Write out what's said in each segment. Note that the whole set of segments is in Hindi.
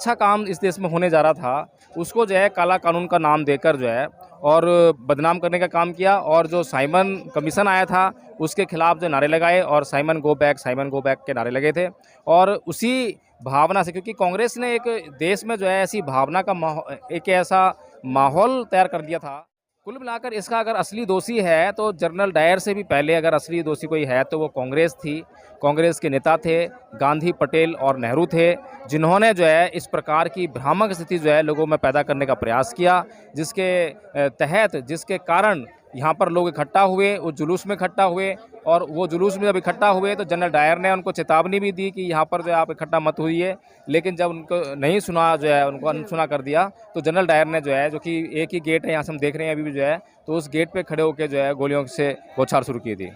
अच्छा काम इस देश में होने जा रहा था उसको जो है काला कानून का नाम देकर जो है और बदनाम करने का काम किया। और जो साइमन कमीशन आया था उसके खिलाफ जो नारे लगाए और साइमन गो बैक के नारे लगे थे। और उसी भावना से, क्योंकि कांग्रेस ने एक देश में जो है ऐसी भावना का एक ऐसा माहौल तैयार कर दिया था। कुल मिलाकर इसका अगर असली दोषी है तो जनरल डायर से भी पहले अगर असली दोषी कोई है तो वो कांग्रेस थी। कांग्रेस के नेता थे गांधी, पटेल और नेहरू थे, जिन्होंने जो है इस प्रकार की भ्रामक स्थिति जो है लोगों में पैदा करने का प्रयास किया, जिसके कारण यहाँ पर लोग इकट्ठा हुए, उस जुलूस में इकट्ठा हुए। और वो जुलूस में जब इकट्ठा हुए तो जनरल डायर ने उनको चेतावनी भी दी कि यहाँ पर जो है आप इकट्ठा मत हुइए, लेकिन जब उनको नहीं सुना, जो है उनको अनसुना कर दिया, तो जनरल डायर ने जो है, जो कि एक ही गेट है यहाँ से हम देख रहे हैं अभी भी जो है, तो उस गेट पे खड़े होकर जो है गोलियों से बौछार शुरू की थी।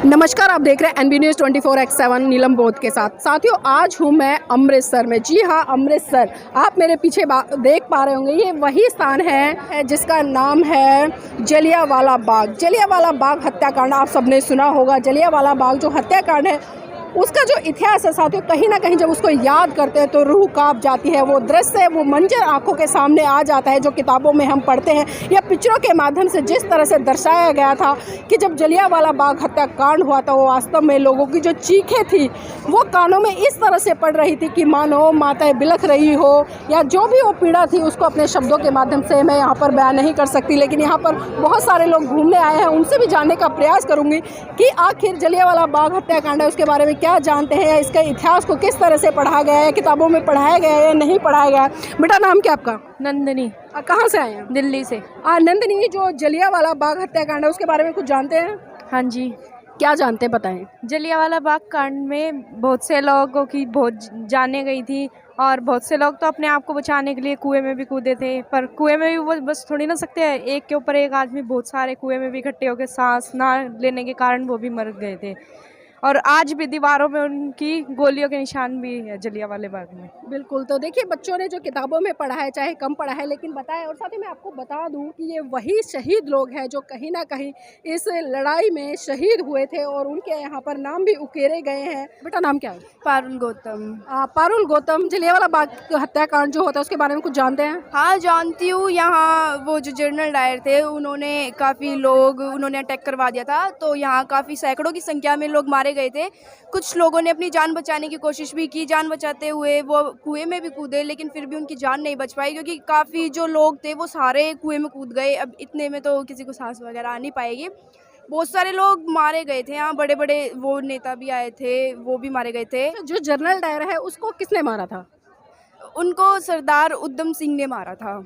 नमस्कार, आप देख रहे हैं एनबी न्यूज़ 24x7 नीलम बोध के साथ। साथियों, आज हूँ मैं अमृतसर में। जी हाँ, अमृतसर। आप मेरे पीछे देख पा रहे होंगे, ये वही स्थान है जिसका नाम है जलियांवाला बाग। जलियांवाला बाग हत्याकांड आप सबने सुना होगा। जलियांवाला बाग जो हत्याकांड है उसका जो इतिहास है साथियों, कहीं ना कहीं जब उसको याद करते हैं तो रूह कांप जाती है। वो दृश्य, वो मंजर आंखों के सामने आ जाता है जो किताबों में हम पढ़ते हैं या पिक्चरों के माध्यम से जिस तरह से दर्शाया गया था कि जब जलियांवाला बाग हत्याकांड हुआ था, वो वास्तव में लोगों की जो चीखें थी वो कानों में इस तरह से पड़ रही थी कि मानो माताएं बिलख रही हो, या जो भी वो पीड़ा थी उसको अपने शब्दों के माध्यम से मैं यहाँ पर बयान नहीं कर सकती। लेकिन यहाँ पर बहुत सारे लोग घूमने आए हैं, उनसे भी जानने का प्रयास करूँगी कि आखिर जलियांवाला बाग हत्याकांड है उसके बारे में क्या जानते हैं, या इसके इतिहास को किस तरह से पढ़ा गया है, किताबों में पढ़ाया गया है या नहीं पढ़ाया गया है। बेटा, नाम क्या आपका? नंदिनी। कहाँ से आए हैं? दिल्ली से। नंदिनी, जो जलियांवाला बाग हत्याकांड है उसके बारे में कुछ जानते हैं? हाँ जी। क्या जानते हैं, बताएं। जलियांवाला बाग कांड में बहुत से लोगों की बहुत जाने गई थी, और बहुत से लोग तो अपने आप को बचाने के लिए कुएं में भी कूदे थे। पर कुएं में भी वो बस थोड़ी ना सकते हैं, एक के ऊपर एक आदमी बहुत सारे कुएं में भी इकट्ठे होकर सांस ना लेने के कारण वो भी मर गए थे। और आज भी दीवारों में उनकी गोलियों के निशान भी है जलियांवाले बाग में। बिल्कुल। तो देखिए, बच्चों ने जो किताबों में पढ़ा है, चाहे कम पढ़ा है, लेकिन बताया। और साथ ही मैं आपको बता दूं कि ये वही शहीद लोग हैं जो कहीं ना कहीं इस लड़ाई में शहीद हुए थे और उनके यहाँ पर नाम भी उकेरे गए हैं। बेटा, नाम क्या है? पारुल गौतम। पारुल गौतम। जलियांवाला बाग हत्याकांड जो होता है उसके बारे में कुछ जानते हैं? हाँ, जानती हूँ। यहाँ वो जो जनरल डायर थे उन्होंने काफ़ी लोग उन्होंने अटैक करवा दिया था, तो यहाँ काफ़ी सैकड़ों की संख्या में लोग मारे गए थे। कुछ लोगों ने अपनी जान बचाने की कोशिश भी की, जान बचाते हुए वो कुएं में भी कूदे, लेकिन फिर भी उनकी जान नहीं बच पाई, क्योंकि काफ़ी जो लोग थे वो सारे कुएं में कूद गए। अब इतने में तो किसी को सांस वगैरह आ नहीं पाएगी। बहुत सारे लोग मारे गए थे। यहाँ बड़े बड़े वो नेता भी आए थे, वो भी मारे गए थे। जो जनरल डायर है उसको किसने मारा था? उनको सरदार उधम सिंह ने मारा था।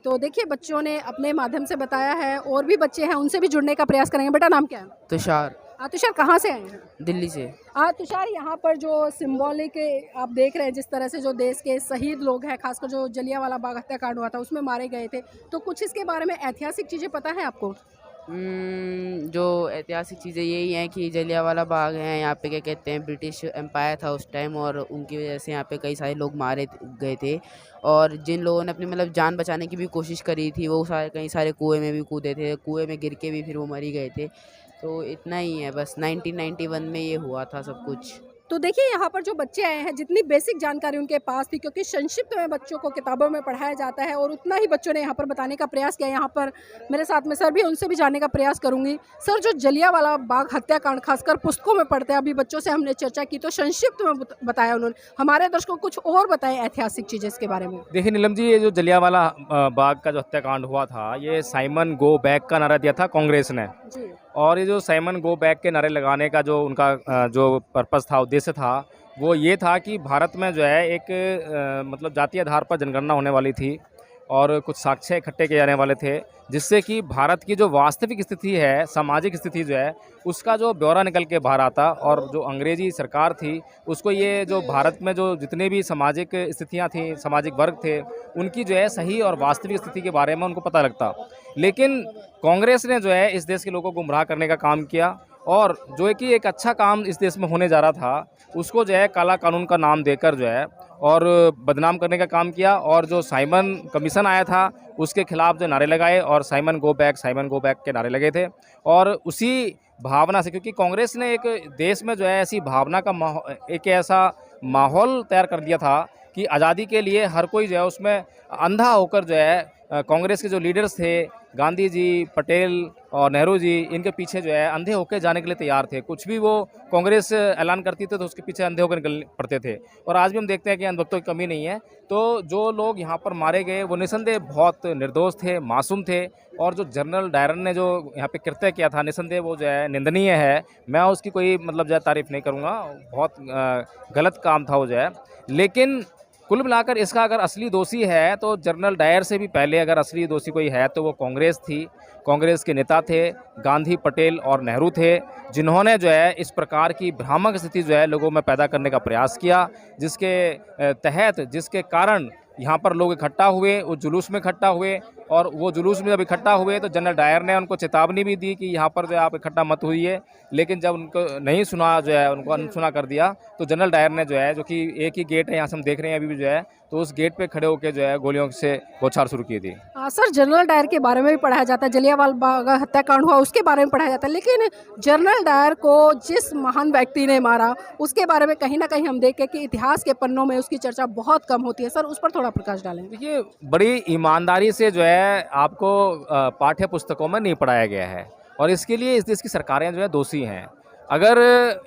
तो देखिए, बच्चों ने अपने माध्यम से बताया है, और भी बच्चे हैं उनसे भी जुड़ने का प्रयास करेंगे। बेटा, नाम क्या है? तुषार। तुषार, कहाँ से आए हैं? दिल्ली से। तुषार, यहाँ पर जो सिंबॉलिक आप देख रहे हैं, जिस तरह से जो देश के शहीद लोग हैं, खासकर जो जलियांवाला बाग हत्याकांड हुआ था उसमें मारे गए थे, तो कुछ इसके बारे में ऐतिहासिक चीज़ें पता है आपको? जो ऐतिहासिक चीज़ें यही हैं कि जलियांवाला बाग है, यहाँ पे क्या कहते हैं, ब्रिटिश एम्पायर था उस टाइम, और उनकी वजह से यहाँ पे कई सारे लोग मारे गए थे। और जिन लोगों ने अपनी मतलब जान बचाने की भी कोशिश करी थी वो कई सारे कुएं में भी कूदे थे, कुएं में गिर के भी फिर वो मरी गए थे। तो इतना ही है बस। 1991 में ये हुआ था सब कुछ। तो देखिए, यहाँ पर जो बच्चे आए हैं, जितनी बेसिक जानकारी उनके पास थी, क्योंकि संक्षिप्त में बच्चों को किताबों में पढ़ाया जाता है, और उतना ही बच्चों ने यहाँ पर बताने का प्रयास किया। यहाँ पर मेरे साथ में सर भी, उनसे भी जानने का प्रयास करूंगी। सर, जो जलियांवाला बाग हत्याकांड खासकर पुस्तकों में पढ़ते हैं, अभी बच्चों से हमने चर्चा की तो संक्षिप्त में बताया उन्होंने, हमारे दर्शकों को कुछ और बताएं ऐतिहासिक चीज़ें इसके बारे में। देखिए नीलम जी, ये जो जलियांवाला बाग का जो हत्याकांड हुआ था, ये साइमन गो बैक का नारा दिया था कांग्रेस ने। और ये जो साइमन गो बैक के नारे लगाने का जो उनका जो पर्पस था, उद्देश्य था, वो ये था कि भारत में जो है एक मतलब जातीय आधार पर जनगणना होने वाली थी और कुछ साक्ष्य इकट्ठे किए जाने वाले थे, जिससे कि भारत की जो वास्तविक स्थिति है, सामाजिक स्थिति जो है, उसका जो ब्यौरा निकल के बाहर आता। और जो अंग्रेजी सरकार थी उसको ये जो भारत में जो जितने भी सामाजिक स्थितियां थी, सामाजिक वर्ग थे, उनकी जो है सही और वास्तविक स्थिति के बारे में उनको पता लगता। लेकिन कांग्रेस ने जो है इस देश के लोगों को गुमराह करने का काम किया, और जो है कि एक अच्छा काम इस देश में होने जा रहा था उसको जो है काला कानून का नाम देकर जो है और बदनाम करने का काम किया, और जो साइमन कमीशन आया था उसके खिलाफ जो नारे लगाए और साइमन गो बैक के नारे लगे थे। और उसी भावना से, क्योंकि कांग्रेस ने एक देश में जो है ऐसी भावना का एक ऐसा माहौल तैयार कर दिया था कि आज़ादी के लिए हर कोई जो है उसमें अंधा होकर जो है कांग्रेस के जो लीडर्स थे, गांधी जी, पटेल और नेहरू जी, इनके पीछे जो है अंधे होकर जाने के लिए तैयार थे। कुछ भी वो कांग्रेस ऐलान करती थी तो उसके पीछे अंधे होकर निकल पड़ते थे। और आज भी हम देखते हैं कि अंधभक्तों की कमी नहीं है। तो जो लोग यहाँ पर मारे गए वो निसंदेह बहुत निर्दोष थे, मासूम थे। और जो जनरल डायर ने जो यहाँ पे कृत्य किया था, निसंदेह वो जो है निंदनीय है। मैं उसकी कोई मतलब जो है तारीफ़ नहीं करूँगा, बहुत गलत काम था वो जो है। लेकिन कुल मिलाकर इसका अगर असली दोषी है तो जनरल डायर से भी पहले अगर असली दोषी कोई है तो वो कांग्रेस थी। कांग्रेस के नेता थे, गांधी, पटेल और नेहरू थे, जिन्होंने जो है इस प्रकार की भ्रामक स्थिति जो है लोगों में पैदा करने का प्रयास किया, जिसके तहत जिसके कारण यहाँ पर लोग इकट्ठा हुए, वो जुलूस में इकट्ठा हुए। और वो जुलूस में जब इकट्ठा हुए तो जनरल डायर ने उनको चेतावनी भी दी कि यहाँ पर जो है आप इकट्ठा मत हुइए। लेकिन जब उनको नहीं सुना, जो है उनको अनसुना कर दिया, तो जनरल डायर ने जो है, जो कि एक ही गेट है यहाँ से हम देख रहे हैं अभी भी जो है, तो उस गेट पे खड़े होकर जो है गोलियों से बौछार शुरू की थी। सर, जनरल डायर के बारे में भी पढ़ाया जाता है, जलियांवाला बाग हत्याकांड हुआ उसके बारे में पढ़ाया जाता है, लेकिन जनरल डायर को जिस महान व्यक्ति ने मारा उसके बारे में कहीं ना कहीं हम देखें कि इतिहास के पन्नों में उसकी चर्चा बहुत कम होती है। सर, उस पर थोड़ा प्रकाश डालें। देखिए, बड़ी ईमानदारी से जो है आपको पाठ्य पुस्तकों में नहीं पढ़ाया गया है, और इसके लिए इस देश की सरकारें जो है दोषी हैं। अगर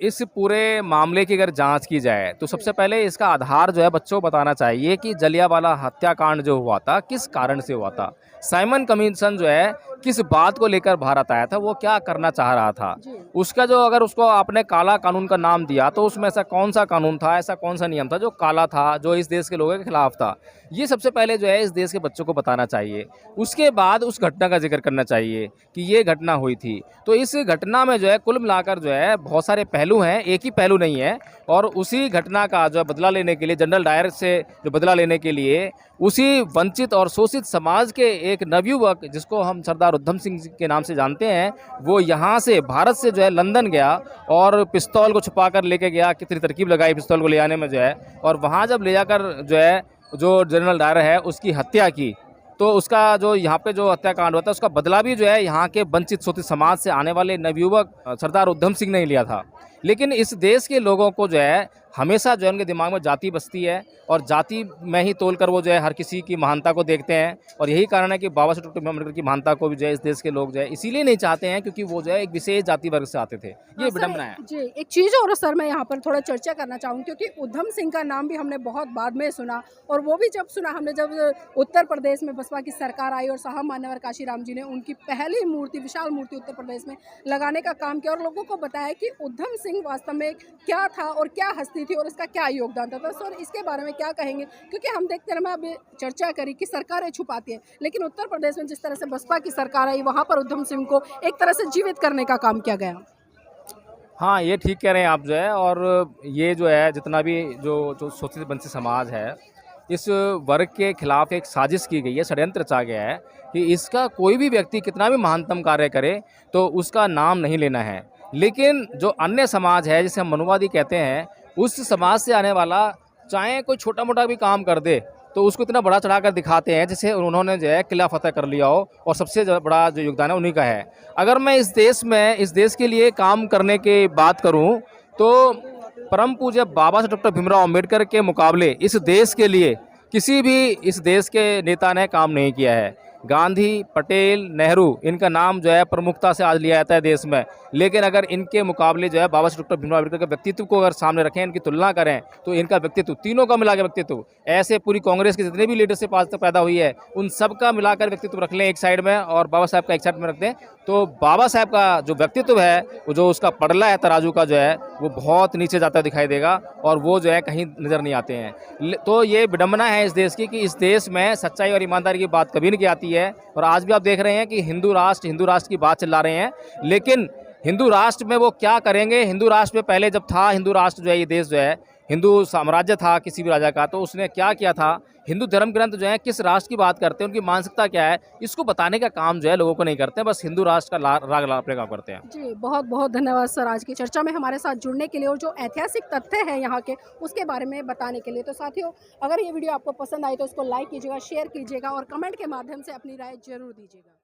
इस पूरे मामले की अगर जांच की जाए तो सबसे पहले इसका आधार जो है बच्चों को बताना चाहिए कि जलियांवाला हत्याकांड जो हुआ था किस कारण से हुआ था। साइमन कमीशन जो है किस बात को लेकर भारत आया था, वो क्या करना चाह रहा था, उसका जो अगर उसको आपने काला कानून का नाम दिया तो उसमें ऐसा कौन सा कानून था, ऐसा कौन सा नियम था जो काला था, जो इस देश के लोगों के खिलाफ था। ये सबसे पहले जो है इस देश के बच्चों को बताना चाहिए। उसके बाद उस घटना का जिक्र करना चाहिए कि ये घटना हुई थी। तो इस घटना में जो है कुल मिलाकर जो है बहुत सारे पहलू हैं, एक ही पहलू नहीं है। और उसी घटना का जो है बदला लेने के लिए, जनरल डायर से जो बदला लेने के लिए, उसी वंचित और शोषित समाज के एक नवयुवक जिसको हम सरदार उधम सिंह के नाम से जानते हैं, वो यहाँ से भारत से जो है लंदन गया और पिस्तौल को छुपा कर लेके गया। कितनी तरकीब लगाई पिस्तौल को ले आने में जो है, और वहाँ जब ले जाकर जो है जो जनरल डायर है उसकी हत्या की, तो उसका जो यहाँ पे जो हत्याकांड हुआ था उसका बदला भी जो है यहाँ के वंचित शोषित समाज से आने वाले नवयुवक सरदार उधम सिंह ने लिया था। लेकिन इस देश के लोगों को जो है हमेशा जो है उनके दिमाग में जाति बसती है, और जाति में ही तोलकर वो जो है हर किसी की महानता को देखते हैं। और यही कारण है कि बाबा साहेब डॉक्टर भीमराव अम्बेडकर की महानता को भी जो है इस देश के लोग जो है इसीलिए नहीं चाहते हैं क्योंकि वो जो है एक विशेष जाति वर्ग से आते थे। ये विडम्बना है जी। एक चीज़ और सर मैं यहाँ पर थोड़ा चर्चा करना चाहूँगी, क्योंकि उधम सिंह का नाम भी हमने बहुत बाद में सुना, और वो भी जब सुना हमने जब उत्तर प्रदेश में बसपा की सरकार आई और साहब मान्यवर काशीराम जी ने उनकी पहली मूर्ति, विशाल मूर्ति उत्तर प्रदेश में लगाने का काम किया और लोगों को बताया कि उधम सिंह वास्तव में क्या था और क्या हस्ती थी और इसका क्या योगदान था। तो सर, इसके बारे में क्या कहेंगे? क्योंकि हम देखते हैं, मैं अभी चर्चा करी कि सरकारें छुपाती हैं, लेकिन उत्तर प्रदेश में जिस तरह से बसपा की सरकार आई वहाँ पर उधम सिंह को एक तरह से जीवित करने का काम किया गया। हाँ, ये ठीक कह रहे हैं आप जो है। और ये जो है जितना भी जो शोषित वंचित समाज है, इस वर्ग के खिलाफ एक साजिश की गई है, षड्यंत्र रचा गया है कि इसका कोई भी व्यक्ति कितना भी महानतम कार्य करे तो उसका नाम नहीं लेना है। लेकिन जो अन्य समाज है जिसे हम मनुवादी कहते हैं, उस समाज से आने वाला चाहे कोई छोटा मोटा भी काम कर दे तो उसको इतना बड़ा चढ़ाकर दिखाते हैं जैसे उन्होंने जो है किला फतेह कर लिया हो, और सबसे बड़ा जो योगदान है उन्हीं का है। अगर मैं इस देश के लिए काम करने की बात करूं तो परम पूज्य बाबा साहेब डॉक्टर भीमराव अम्बेडकर के मुकाबले इस देश के लिए किसी भी इस देश के नेता ने काम नहीं किया है। गांधी, पटेल, नेहरू, इनका नाम जो है प्रमुखता से आज लिया जाता है देश में। लेकिन अगर इनके मुकाबले जो है बाबा साहेब डॉक्टर भीमराव अम्बेडकर के व्यक्तित्व को अगर सामने रखें, इनकी तुलना करें, तो इनका व्यक्तित्व, तीनों का मिलाकर व्यक्तित्व, ऐसे पूरी कांग्रेस की जितने भी लीडरशिप आज तक पैदा हुई है उन सब का मिलाकर व्यक्तित्व रख लें एक साइड में और बाबा साहब का एक साइड में रख दें, तो बाबा साहब का जो व्यक्तित्व है, वो जो उसका पड़ला है तराजू का जो है, वो बहुत नीचे जाता दिखाई देगा और वो जो है कहीं नज़र नहीं आते हैं। तो ये विडम्बना है इस देश की कि इस देश में सच्चाई और ईमानदारी की बात कभी नहीं की आती है। और आज भी आप देख रहे हैं कि हिंदू राष्ट्र की बात चिल्ला रहे हैं, लेकिन हिंदू राष्ट्र में वो क्या करेंगे? हिंदू राष्ट्र में पहले जब था हिंदू राष्ट्र जो है, ये देश जो है, हिंदू साम्राज्य था किसी भी राजा का, तो उसने क्या किया था, हिंदू धर्म ग्रंथ जो है किस राष्ट्र की बात करते हैं, उनकी मानसिकता क्या है, इसको बताने का काम जो है लोगों को नहीं करते हैं, बस हिंदू राष्ट्र का राग लापने का काम करते हैं। जी, बहुत बहुत धन्यवाद सर आज की चर्चा में हमारे साथ जुड़ने के लिए और जो ऐतिहासिक तथ्य है यहाँ के उसके बारे में बताने के लिए। तो साथियों, अगर ये वीडियो आपको पसंद आई तो उसको लाइक कीजिएगा, शेयर कीजिएगा और कमेंट के माध्यम से अपनी राय जरूर दीजिएगा।